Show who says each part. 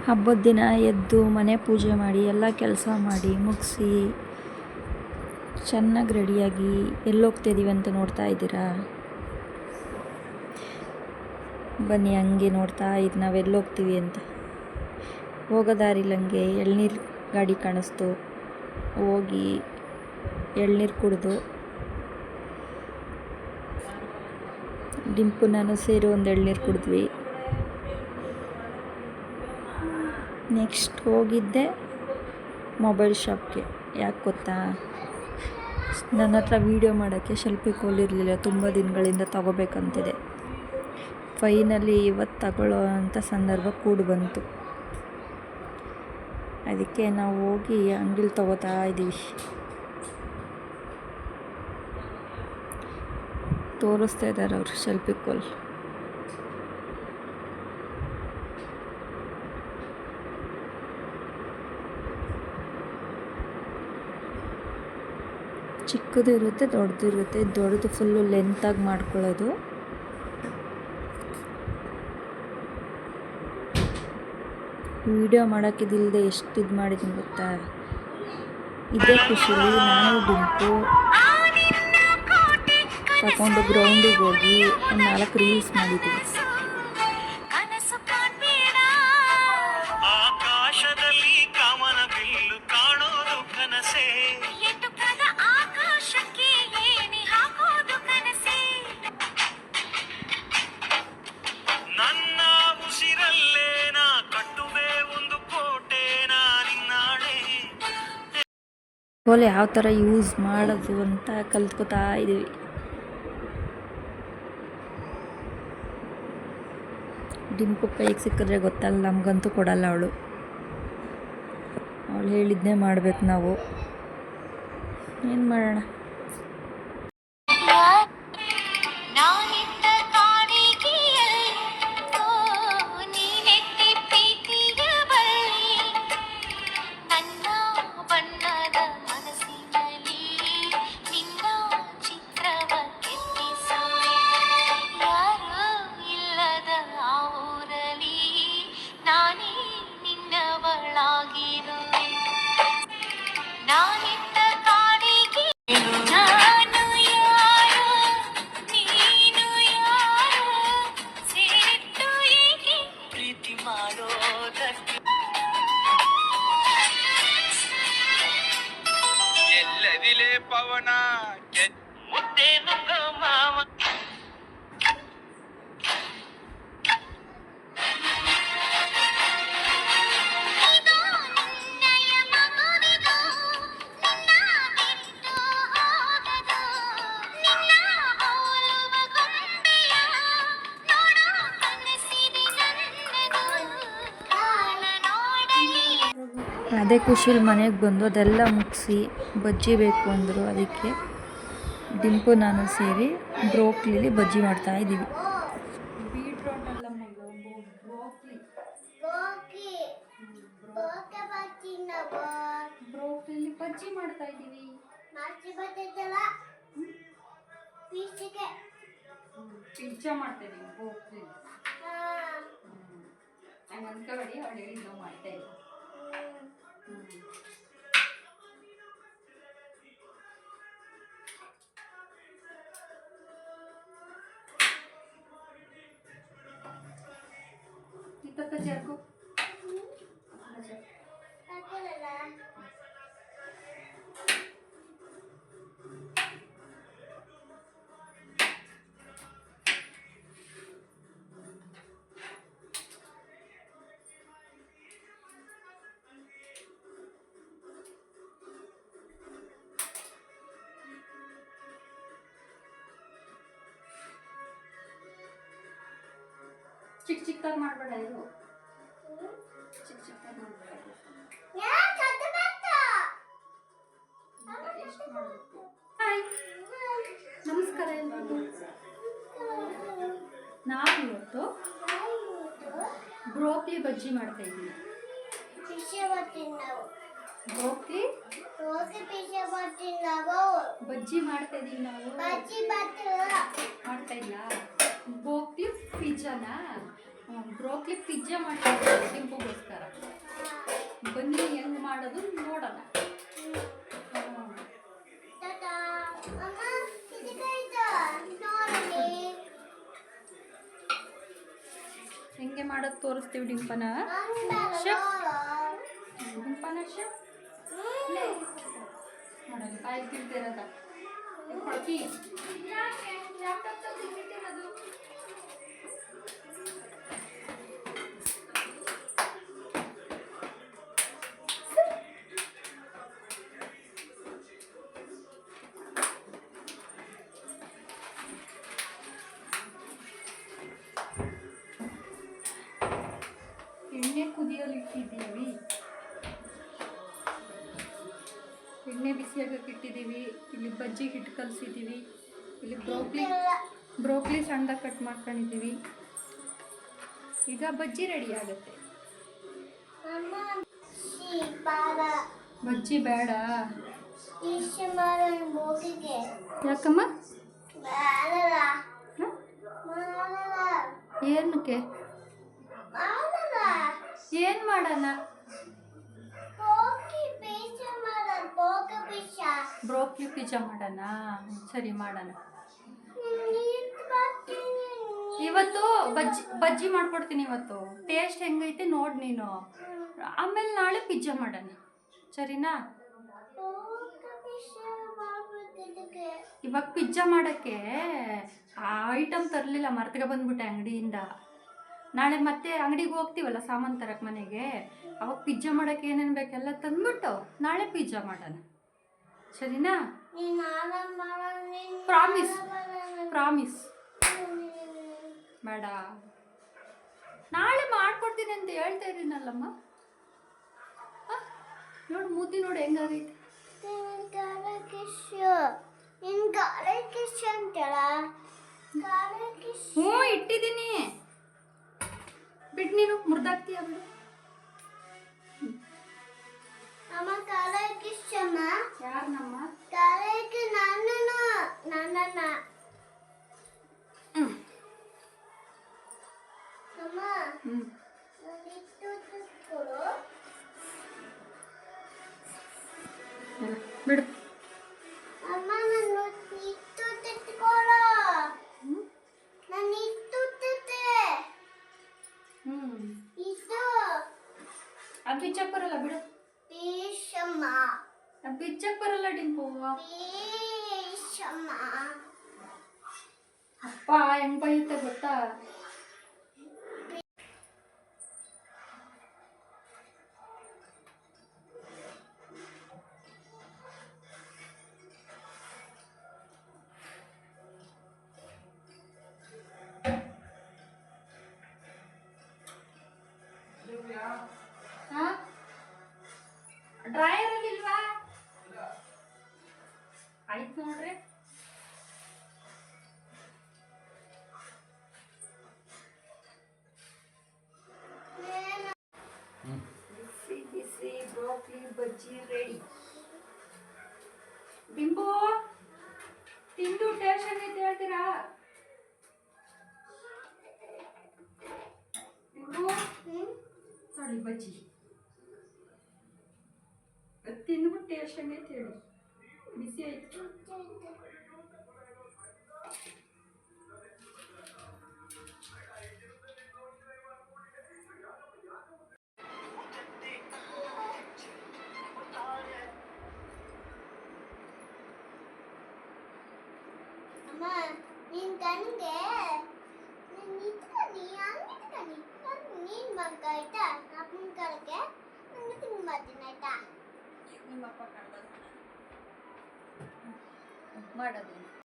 Speaker 1: ಹಬ್ಬದ ದಿನ ಎದ್ದು ಮನೆ ಪೂಜೆ ಮಾಡಿ ಎಲ್ಲ ಕೆಲಸ ಮಾಡಿ ಮುಗಿಸಿ ಚೆನ್ನಾಗಿ ರೆಡಿಯಾಗಿ ಎಲ್ಲೋಗ್ತಿದ್ದೀವಿ ಅಂತ ನೋಡ್ತಾ ಇದ್ದೀರಾ? ಬನ್ನಿ ಹಂಗೆ ನೋಡ್ತಾ ಇದ್ದು ನಾವು ಎಲ್ಲೋಗ್ತೀವಿ ಅಂತ. ಹೋಗೋ ದಾರಿಲಿ ಹಂಗೆ ಎಳ್ನೀರು ಗಾಡಿ ಕಾಣಿಸ್ತು, ಹೋಗಿ ಎಳ್ನೀರು ಕುಡಿದು ಡಿಂಪು ನಾನು ಸೇರಿ ಒಂದು ಎಳ್ನೀರು ಕುಡಿದ್ವಿ. ನೆಕ್ಸ್ಟ್ ಹೋಗಿದ್ದೆ ಮೊಬೈಲ್ ಶಾಪ್ಗೆ. ಯಾಕೆ ಗೊತ್ತಾ, ನನ್ನ ಹತ್ರ ವೀಡಿಯೋ ಮಾಡೋಕ್ಕೆ ಶೆಲ್ಫಿ ಕೋಲಿರಲಿಲ್ಲ, ತುಂಬ ದಿನಗಳಿಂದ ತಗೋಬೇಕಂತಿದೆ. ಫೈನಲಿ ಇವತ್ತು ತಗೊಳ್ಳೋ ಅಂಥ ಸಂದರ್ಭ ಕೂಡಿ ಬಂತು. ಅದಕ್ಕೆ ನಾವು ಹೋಗಿ ಅಂಗಡಿಲಿ ತಗೋತಾ ಇದ್ದೀವಿ. ತೋರಿಸ್ತಾ ಇದ್ದಾರೆ ಅವರು ಶೆಲ್ಫಿ ಕೋಲ್. ಚಿಕ್ಕದು ಇರುತ್ತೆ, ದೊಡ್ಡದು ಇರುತ್ತೆ. ದೊಡ್ಡದು ಫುಲ್ಲು ಲೆಂತಾಗಿ ಮಾಡ್ಕೊಳ್ಳೋದು. ವಿಡಿಯೋ ಮಾಡೋಕ್ಕಿದಿಲ್ಲದೆ ಎಷ್ಟು ಇದು ಮಾಡಿದ್ದೀನಿ ಗೊತ್ತಾ. ಇದೇ ಖುಷಿಲಿ ನಾನು ಡಿಂಪು ತಗೊಂಡು ಗ್ರೌಂಡಿಗೆ ಹೋಗಿ ಒಂದು 4 ರೀಲ್ಸ್ ಮಾಡಿದ್ದೀವಿ. ಕೋಲ್ ಯಾವ ಥರ ಯೂಸ್ ಮಾಡೋದು ಅಂತ ಕಲ್ತ್ಕೋತಾ ಇದ್ದೀವಿ. ಡಿಂಪು ಕೈಗೆ ಸಿಕ್ಕಿದ್ರೆ ಗೊತ್ತಲ್ಲ, ನಮಗಂತೂ ಕೊಡಲ್ಲ ಅವಳು ಹೇಳಿದ್ನೇ ಮಾಡಬೇಕು ನಾವು. ಏನು ಮಾಡೋಣ.
Speaker 2: ಪವನ ಮುದ್ದೇನು ಮಾವ
Speaker 1: ಅದೇ ಖುಷಿಲಿ ಮನೆಗೆ ಬಂದು ಅದೆಲ್ಲ ಮುಗಿಸಿ ಬಜ್ಜಿ ಬೇಕು ಅಂದರು. ಅದಕ್ಕೆ ಡಿಂಪು ನಾನು ಸೇರಿ ಬ್ರೋಕ್ಲಿಲಿ ಬಜ್ಜಿ ಮಾಡ್ತಾ ಇದ್ದೀವಿ. ಬ್ರೋಕ್ಲಿಲಿ ಬಜ್ಜಿ ಮಾಡ್ತಾ ಇದ್ದೀವಿ. ಪಿಜ್ಜಾ ಮಾಡ್ತಾ ಇದ್ದೀವಿ ಬ್ರೋಕ್ಲಿ. ನಂಗೆ ಅನ್ಕೋಬೇಡಿ, ಅವಳು ಹೇಳಿದ್ದು ಮಾಡ್ತಾ ಇಲ್ಲ. ಜಾರ್ಕು ಚಿಕ್ಕ ಚಿಕ್ಕದಾಗಿ ಮಾಡಬೇಡ. ಇದು ಚಿಕ್ಕ ಚಿಕ್ಕದಾಗಿ ಮಾಡಬೇಡ. ಎಷ್ಟು ಮಾಡಬೇಕು. ಹಾಯ್, ನಮಸ್ಕಾರ ಎಲ್ರಿಗೂ. ನಾವು ಇವತ್ತು ಬ್ರೋಕ್ಲಿ ಬಜ್ಜಿ ಮಾಡ್ತಾ ಇದ್ದೀವಿ. ಬ್ರೋಕ್ಲಿ ಬಜ್ಜಿ ಮಾಡ್ತಾ ಇದ್ದೀವಿ ನಾವು. ಮಾಡ್ತಾ ಇಲ್ಲ. ಬ್ರೋಕ್ಲಿ ಪಿಜ್ಜಾನಾ? ಬ್ರೋಕ್ಲಿ ಪಿಜ್ಜಾ ಮಾಡ್ತಾ ಇದ್ದೀವಿ ಡಿಂಪುಗೋಸ್ಕರ. ಬನ್ನಿ ಹೆಂಗೆ ಮಾಡೋದು ನೋಡೋಣ. ಹೆಂಗೆ ಮಾಡೋದು ತೋರಿಸ್ತೀವಿ ಡಿಂಪನ. ಶೆಫ್ ಡಿಂಪನ ಶೆಫ್ ಮಾಡೋದು ಕಾಯಿ ತಿಂತಿರೋದ ಕೊಡ್ತಿ. ಎಣ್ಣೆ ಕುದಿಯಲಿಟ್ಟಿದ್ದೀವಿ. ಎಣ್ಣೆ ಬಿಸಿಯಾಗಕ್ಕೆ ಇಟ್ಟಿದ್ದೀವಿ. ಇಲ್ಲಿ ಬಜ್ಜಿ ಹಿಟ್ಟು ಕಲಸಿದ್ದೀವಿ. ಇಲ್ಲಿ ಬ್ರೋಕ್ಲಿ ಸಣ್ಣದಾಗಿ ಕಟ್ ಮಾಡ್ಕೊಂಡಿದ್ದೀವಿ. ಈಗ ಬಜ್ಜಿ ರೆಡಿ ಆಗುತ್ತೆ. ಬಜ್ಜಿ ಬೇಡ ಯಾಕಮ್ಮ? ಏನಕ್ಕೆ? ಏನು ಮಾಡೋಣ? ಬ್ರೋಕ್ಲಿ ಪಿಜ್ಜಾ ಮಾಡೋಣ. ಸರಿ ಮಾಡೋಣ. ಇವತ್ತು ಬಜ್ಜಿ ಮಾಡ್ಕೊಡ್ತೀನಿ. ಇವತ್ತು ಟೇಸ್ಟ್ ಹೆಂಗೈತೆ ನೋಡಿ ನೀನು. ಆಮೇಲೆ ನಾಳೆ ಪಿಜ್ಜಾ ಮಾಡೋಣ, ಸರಿನಾ? ಇವಾಗ ಪಿಜ್ಜಾ ಮಾಡೋಕ್ಕೆ ಆ ಐಟಮ್ ತರಲಿಲ್ಲ, ಮರ್ತಗೆ ಬಂದ್ಬಿಟ್ಟೆ ಅಂಗಡಿಯಿಂದ. ನಾಳೆ ಮತ್ತೆ ಅಂಗಡಿಗೆ ಹೋಗ್ತೀವಲ್ಲ ಸಾಮಾನು ತರಕ್ಕೆ ಮನೆಗೆ, ಅವಾಗ ಪಿಜ್ಜಾ ಮಾಡೋಕ್ಕೆ ಏನೇನು ಬೇಕೆಲ್ಲ ತಂದ್ಬಿಟ್ಟು ನಾಳೆ ಪಿಜ್ಜಾ ಮಾಡೋಣ, ಸರಿನಾ? Promise promise. ಬೇಡ, ನಾಳೆ ಮಾಡ್ಕೊಡ್ತೀನಿ ಅಂತ ಹೇಳ್ತಾ ಇದ್ದೀನಲ್ಲಮ್ಮ. ನೋಡು ಮೂತಿ ನೋಡಿ ಹೆಂಗಾಗೈತೆ. ಹ್ಞೂ ಇಟ್ಟಿದ್ದೀನಿ, ಬಿಟ್ಟು ನೀನು ಮುರ್ದಾಕ್ತೀಯ ಬಿಡು. ಯಾರು ನಮ್ಮ ಬಿಡು. ಅದು ಬಿಚ್ಚಕ್ಕೆ ಬರಲ್ಲ ಬಿಡು. ಬಿಚ್ಚಕ್ಕೆ ಬರಲ್ಲ ಡಿಂಪು. ಅಪ್ಪ ಹೆಂಗ್ ಬೈಯುತ್ತೆ ಗೊತ್ತಾ? ಡ್ರೈಯರ್ ಅಲ್ಲಿ ಇಲ್ವಾ? ಆಯ್ತು ನೋಡ್ರಿ. ಬಿಸಿ ಬಿಸಿ ಬ್ರೋಕ್ಲಿ ಬಜ್ಜಿ ರೆಡಿ. ಡಿಂಬು ತಿಂದು ಟೇಸ್ಟ್ ಆಗೈತೆ ಹೇಳ್ತೀರಾ? ಡಿಂಬು ನೋಡಿ ಬಜ್ಜಿ ತಿಂದ್ಬಿಟ್ಟು ಟೇಸ್ಟ್ ಆಗೈತೆ ಹೇಳಿ. ಬಿಸಿ ಆಯ್ತು.
Speaker 3: ನೀನ್ ಕಣ್ಗೆ ನೀನ್ ಮಗ ಆಯ್ತಾ? ಅಪ್ಪನ ಕಡೆಗೆ ನಂಗೆ ತಿನ್ಬರ್ತೀನಿ ಆಯ್ತಾ?
Speaker 1: ನಿಮ್ಮ ಅಪ್ಪ ಮಾಡೋದು